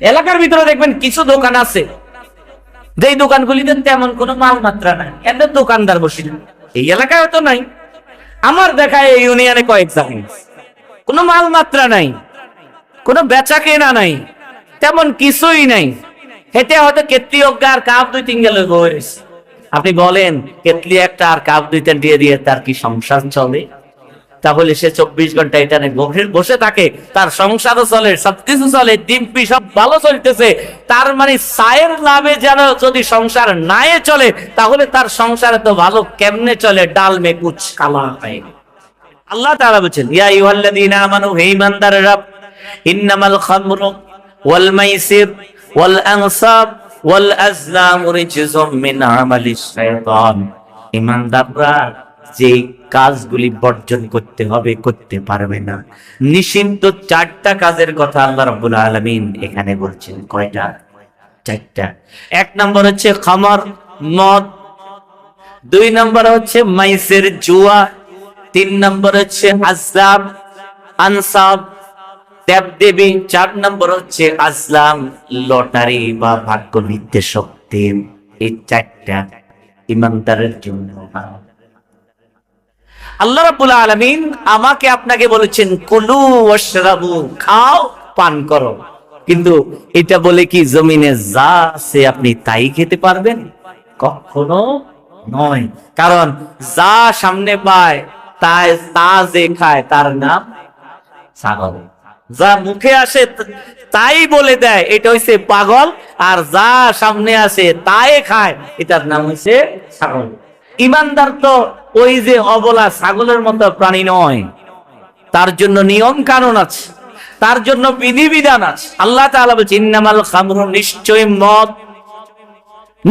এলাকার ভিতরে দেখবেন কিছু দোকান আছে, যেই দোকানগুলিতে তেমন কোনো মাল মাত্রা নাই, এদের দোকানদার বসে না। এই এলাকায় তো নাই, আমার দেখা এই ইউনিয়নে কয়েক জায়গায় কোনো মাল মাত্রা নাই, কোনো বেচা কেনা নাই, তেমন কিছুই নাই। হেঁটে হয়তো কেতলি অজ্ঞা আর কাপ দুই তিন গেল। আপনি বলেন কেতলি একটা আর কাপ দুইটা দিয়ে দিয়ে তার কি সংসার চলে? তাহলে সে 24 ঘন্টা এটা বসে থাকে, তার সংসারও চলে, সবকিছু চলে, ডিম্পি সব ভালো চলতেছে। তার মানে সায়ের লাভে যেন যদি সংসার নাই চলে, তাহলে তার সংসারে তো ভালো কেমনে চলে? ডাল মে কুছ কালা হয়। আল্লাহ তাআলা বলেন, ইয়া আইয়ুহাল্লাযীনা আমানু, হে ঈমানদাররা, ইন্নামাল খামরু ওয়াল মাইসির ওয়াল আনসাব ওয়াল আজলামু রিজসুম মিন আমালিশ শাইতান। ঈমানদাররা যে কাজগুলি বর্জন করতে হবে, করতে পারবে না, নিষিদ্ধ 4টা কাজের কথা আল্লাহ রাব্বুল আলামিন এখানে বলছেন। কয়টা? 4টা। 1 নম্বর হচ্ছে খামর, মদ। 2 নম্বর হচ্ছে মাইসির, জুয়া। 3 নম্বর হচ্ছে আজলাম, আনসাব, দেবদেবী। 4 নম্বর হচ্ছে আজলাম, লটারি বা ভাগ্য নির্দেশক দেব। এই 4টা ঈমানদারের জন্য হারাম। আল্লাহ রাব্বুল আলামিন আমাকে আপনাকে বলেছেন কুলু ওয়াশরাবু, খাও পান করো। কিন্তু এটা বলে কি জমিনে যা আছে আপনি তাই খেতে পারবেন? কখনো নয়। কারণ যা সামনে পায় তা যে খায় তার নাম ছাগল। যা মুখে আসে তাই বলে দেয় এটা হইছে পাগল, আর যা সামনে আসে তাই খায় এটার নাম হইছে ছাগল। ঈমানদার তো ওই যে অবলা ছাগলের মতো প্রাণী নয়, তার জন্য নিয়ম কানুন আছে, তার জন্য বিধিবিধান আছে। আল্লাহ তাআলা বলেছেন ইন্নামাল খামরু, নিশ্চয় মদ,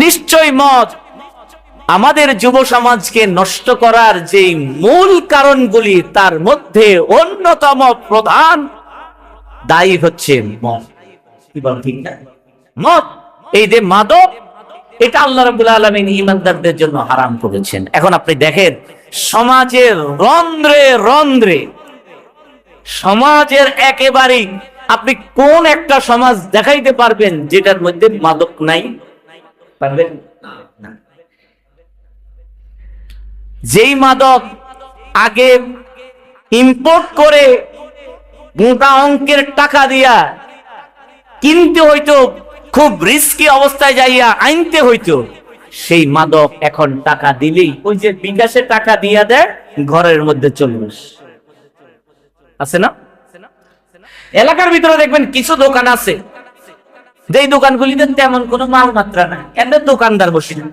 নিশ্চয় মদ আমাদের যুব সমাজকে নষ্ট করার যে মূল কারণগুলি, তার মধ্যে অন্যতম প্রধান দায়ী হচ্ছে মদ। কি বল ঠিক না? মদ, এই যে মাদক, এটা আল্লাহ রাব্বুল আলামিন ঈমানদারদের জন্য হারাম করেছেন। এখন আপনি দেখেন সমাজের রন্ধ্রে রন্ধ্রে, সমাজের একেবারেই আপনি কোন একটা সমাজ দেখাইতে পারবেন যেটার মধ্যে মাদক নাই? পারবেন না। যেই মাদক আগে ইম্পোর্ট করে মোটা অঙ্কের টাকা দিয়া কিনতে হইতো, খুব রিস্কি অবস্থায় যাইয়া আনতে হইতো, সেই মাদক এখন টাকা দিলেই ওই যে বিকাশে টাকা দিয়া দেয়, ঘরের মধ্যে চলে আসে না? এলাকার ভিতরে দেখবেন কিছু দোকান আছে, যেই দোকানগুলিতে তেমন কোনো মাল মাত্রা নাই, এদের দোকানদার বসে না।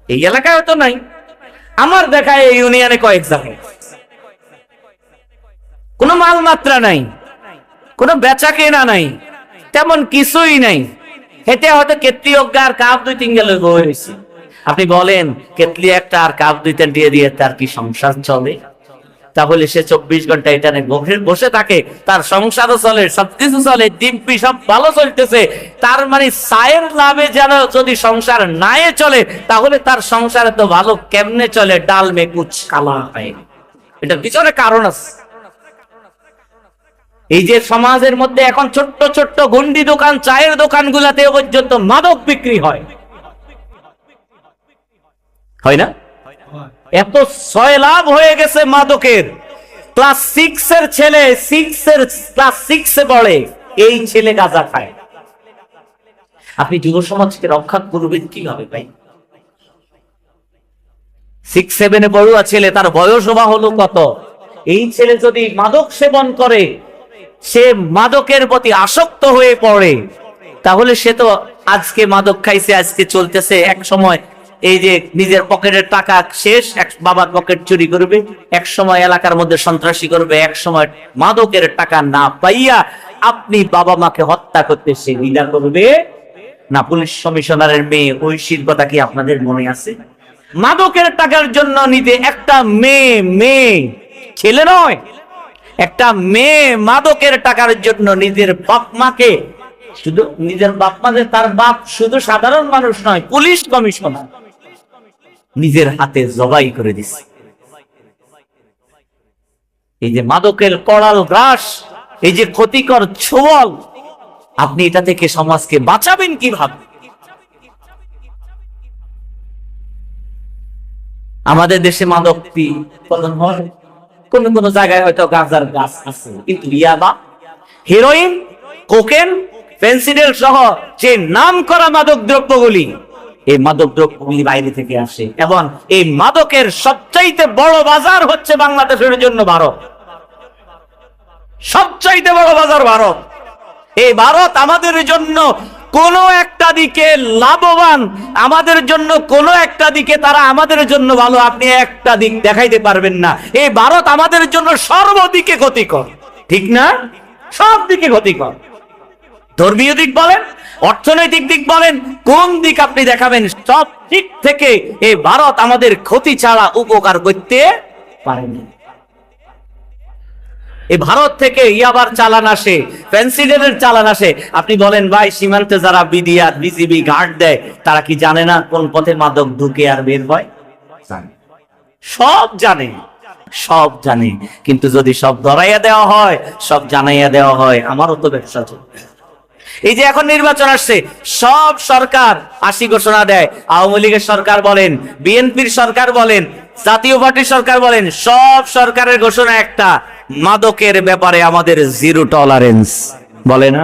এই এলাকায় তো নাই, আমার দেখা এই ইউনিয়নে কয়েক জায়গায় কোনো মাল মাত্রা নাই, কোনো বেচা কেনা নাই, তেমন কিছুই নাই। হেঁটে হয়তো কেতলি অজ্ঞা আর কাপ দুই তিন গেল। আপনি বলেন কেতলি একটা আর কাপ দুইটা দিয়ে দিয়ে তার কি সংসার চলে? তাহলে সে 24 ঘন্টা এটা বসে থাকে, তার সংসারও চলে, সবকিছু চলে, ডিম্পি সব ভালো চলতেছে। তার মানে সায়ের লাভে যেন যদি সংসার নাই চলে, তাহলে তার সংসারে তো ভালো কেমনে চলে? ডাল মে কুছ কালা হয়। এটার পিছনে কারণ আছে। এই যে সমাজের মধ্যে এখন ছোট্ট ছোট্ট গন্ডি দোকান, চায়ের দোকানগুলোতে পর্যন্ত মাদক বিক্রি হয়, হয় না? এত সয়লাভ হয়ে গেছে মাদকের। ক্লাস 6 এর ছেলে, ক্লাস 6 এ পড়ে, এই ছেলে গাঁজা খায়। আপনি যুব সমাজকে রক্ষা করবেন কিভাবে ভাই? 6-7 এ পড়ুয়া ছেলে, তার বয়স হলো কত? এই ছেলে যদি মাদক সেবন করে, সে মাদকের প্রতি আসক্ত হয়ে পড়ে, তাহলে সে তো আজকে মাদক খাইছে, আজকে চলতেছে, এক সময় এই যে নিজের পকেটের টাকা শেষ, এক বাবার পকেট চুরি করবে, এক সময় এলাকার মধ্যে সন্ত্রাসী করবে, এক সময় মাদকের টাকা না পাইয়া আপনি বাবা মাকে হত্যা করতে সে দ্বিধা করবে না। পুলিশ কমিশনারের মেয়ে ঐশীর কথা কি আপনাদের মনে আছে? মাদকের টাকার জন্য নিজে একটা মেয়ে, ছেলে নয়, একটা মেয়ে মাদকের টাকার জন্য নিজের বাপ মাকে, শুধু নিজের বাপ মাকে, তার বাপ শুধু সাধারণ মানুষ নয়, পুলিশ কমিশনার, নিজের হাতে জবাই করে দিছে। এই যে মাদকের করাল গ্রাস, এই যে ক্ষতিকর ছোবল, আপনি এটা থেকে সমাজকে বাঁচাবেন কিভাবে? আমাদের দেশে মাদক উৎপাদন হয়, কোন কোন জায়গায় হয়তো গাঁজার গাছ আছে, কিন্তু ইয়াবা, হেরোইন, কোকেন, ফেন্সিডিল সহ যে নাম করা মাদক দ্রব্যগুলি, এই মাদক দ্রব্যগুলি বাইরে থেকে আসে। এবং এই মাদকের সবচাইতে বড় বাজার হচ্ছে বাংলাদেশের জন্য ভারত। সবচাইতে বড় বাজার ভারত। এই ভারত আমাদের জন্য কোন একটা দিকে লাভবান, আমাদের জন্য কোন একটা দিকে তারা আমাদের জন্য ভালো, আপনি একটা দিক দেখাইতে পারবেন না। এই ভারত আমাদের জন্য সর্বদিকে ক্ষতিকর, ঠিক না? সব দিকে ক্ষতিকর। ধর্মীয় দিক বলেন, অর্থনৈতিক দিক বলেন, কোন দিক আপনি দেখাবেন, সব দিক থেকে এই ভারত আমাদের ক্ষতি ছাড়া উপকার করতে পারেনি। এই ভারত থেকে ইয়াবার চালান আসে, ফেন্সিডিলের চালান আসে। আপনি বলেন ভাই, সীমান্তে যারা বিডিআর বিজিবি গার্ড দেয় তারা কি জানে না কোন পথে মাদক ঢুকে আর বের হয়? সব জানে, সব জানে। কিন্তু যদি সব ধরাইয়া দেওয়া হয়, সব জানাইয়া দেওয়া হয়, আমারও তো ব্যবসা চলবে। এই যে এখন নির্বাচন আসছে, সব সরকার 80 ঘোষণা দেয়। আওয়ামী লীগের সরকার বলেন, বিএনপির সরকার বলেন, জাতীয় পার্টির সরকার বলেন, সব সরকারের ঘোষণা একটা, মাদকের ব্যাপারে আমাদের জিরো টলারেন্স। বলে না?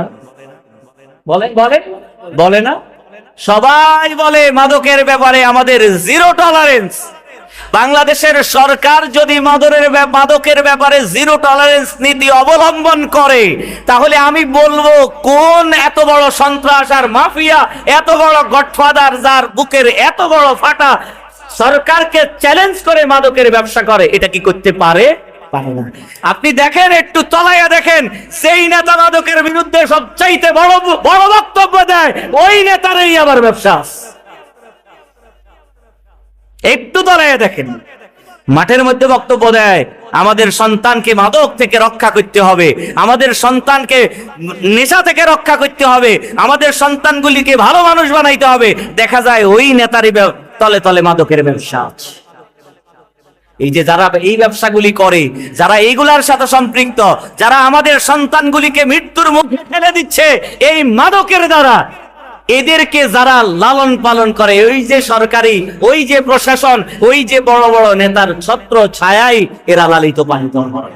বলে বলে বলে না? সবাই বলে মাদকের ব্যাপারে আমাদের জিরো টলারেন্স। বাংলাদেশের সরকার যদি মাদকের ব্যাপারে জিরো টলারেন্স নীতি অবলম্বন করে, তাহলে আমি বলবো কোন এত বড় সন্ত্রাস আর মাফিয়া, এত বড় গডফাদার, যার বুকের এত বড় ফাটা, সরকারকে চ্যালেঞ্জ করে মাদকের ব্যবসা করে, এটা কি করতে পারে? পারে না। আপনি দেখেন, একটু তলাইয়া দেখেন, সেই নেতা মাদকের বিরুদ্ধে সবচাইতে বড় বড় বক্তব্য দেয়, ওই নেতারই আবার ব্যবসা। একটু তলাইয়া দেখেন, মাঠের মধ্যে বক্তব্য দেয় আমাদের সন্তানকে মাদক থেকে রক্ষা করতে হবে, আমাদের সন্তানকে নেশা থেকে রক্ষা করতে হবে, আমাদের সন্তানগুলিকে ভালো মানুষ বানাইতে হবে। দেখা যায় ওই নেতারই তলে তলে মাদকের ব্যবসা আছে। এই যে যারা এই ব্যবসাগুলি করে, যারা এইগুলার সাথে সম্পৃক্ত, যারা আমাদের সন্তানগুলিকে মৃত্যুর মুখে ঠেলে দিচ্ছে এই মাদকের দ্বারা, এদেরকে যারা লালন পালন করে, ওই যে সরকারি, ওই যে প্রশাসন, ওই যে বড় বড় নেতার ছত্র ছায়ায় এরা লালিত পালিত হয়।